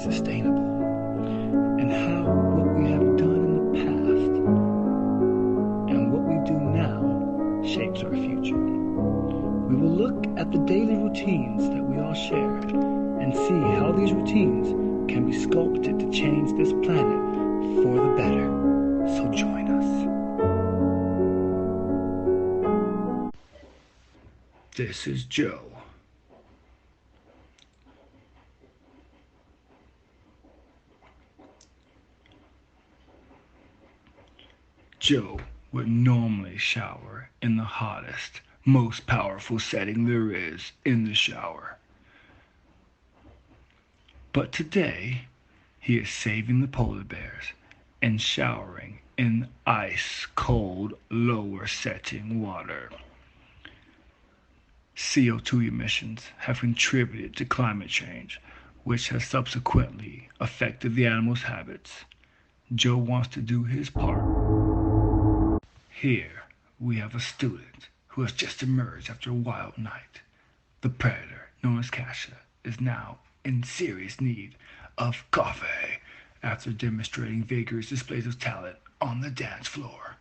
sustainable, and how what we have done in the past and what we do now shapes our future. We will look at the daily routines that we all share and see how these routines can be sculpted to change this planet for the better. So join us. This is Joe. Joe would normally shower in the hottest, most powerful setting there is in the shower. But today, he is saving the polar bears and showering in ice-cold, lower-setting water. CO2 emissions have contributed to climate change, which has subsequently affected the animals' habits. Joe wants to do his part. Here, we have a student who has just emerged after a wild night. The predator, known as Kasha, is now in serious need of coffee after demonstrating vigorous displays of talent on the dance floor.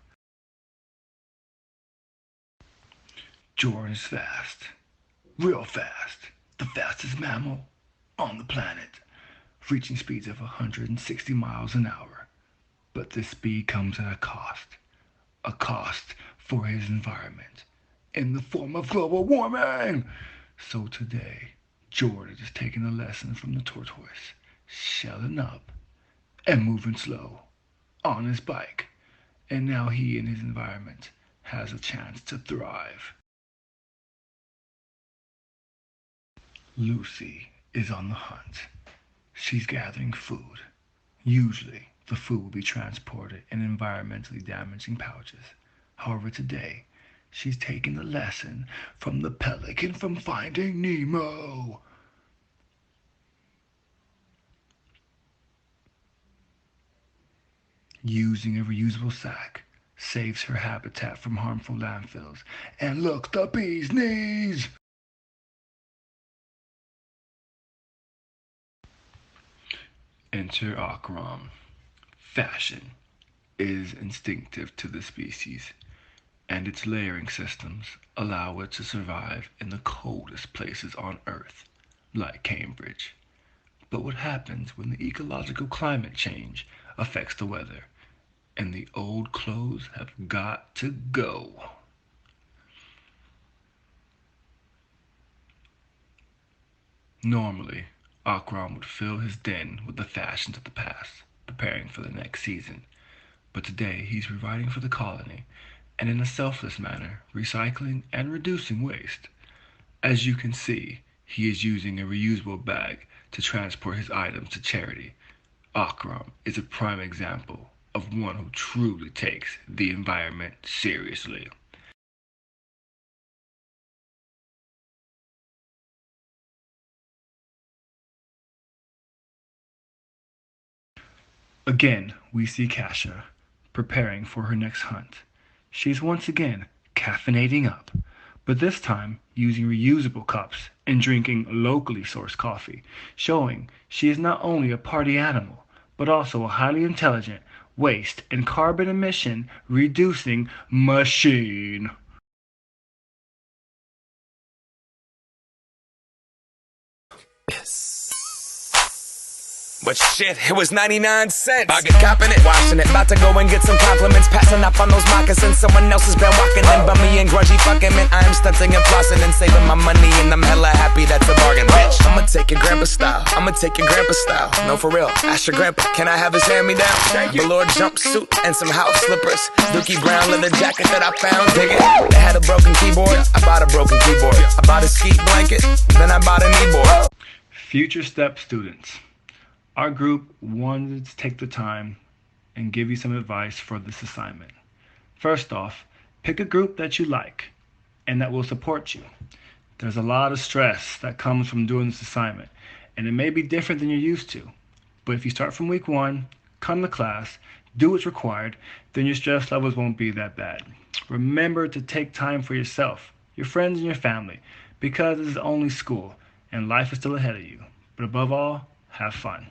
Jordan is fast, real fast, the fastest mammal on the planet, reaching speeds of 160 miles an hour. But this speed comes at a cost for his environment, in the form of global warming. So today, Jordan is taking a lesson from the tortoise, shelling up and moving slow on his bike. And now he and his environment has a chance to thrive. Lucy is on the hunt. She's gathering food. Usually, the food will be transported in environmentally damaging pouches. However, today, she's taking a lesson from the pelican from Finding Nemo. Using a reusable sack saves her habitat from harmful landfills. And look, the bee's knees! Enter Akram. Fashion is instinctive to the species, and its layering systems allow it to survive in the coldest places on Earth, like Cambridge. But what happens when the ecological climate change affects the weather, and the old clothes have got to go? Normally, Akram would fill his den with the fashions of the past, preparing for the next season. But today, he's providing for the colony, and in a selfless manner, recycling and reducing waste. As you can see, he is using a reusable bag to transport his items to charity. Akram is a prime example of one who truly takes the environment seriously. Again, we see Kasha preparing for her next hunt. She's once again caffeinating up, but this time using reusable cups and drinking locally sourced coffee, showing she is not only a party animal, but also a highly intelligent, waste and carbon emission reducing machine. But shit, it was 99 cents. I get copping it, washing it. About to go and get some compliments. Passing up on those moccasins. Someone else has been walking in. Bummy and grungy fucking man. I am stunting and flossing and saving my money. And I'm hella happy that's a bargain, bitch. I'ma take your grandpa style. I'ma take your grandpa style. No, for real. Ask your grandpa, can I have his hand-me-down? Velour jumpsuit and some house slippers. Dookie brown leather jacket that I found. Dig it. They had a broken keyboard. I bought a broken keyboard. I bought a ski blanket. Then I bought a kneeboard. Future STEP students. Our group wanted to take the time and give you some advice for this assignment. First off, pick a group that you like and that will support you. There's a lot of stress that comes from doing this assignment, and it may be different than you're used to. But if you start from week 1, come to class, do what's required, then your stress levels won't be that bad. Remember to take time for yourself, your friends, and your family, because this is only school and life is still ahead of you. But above all, have fun.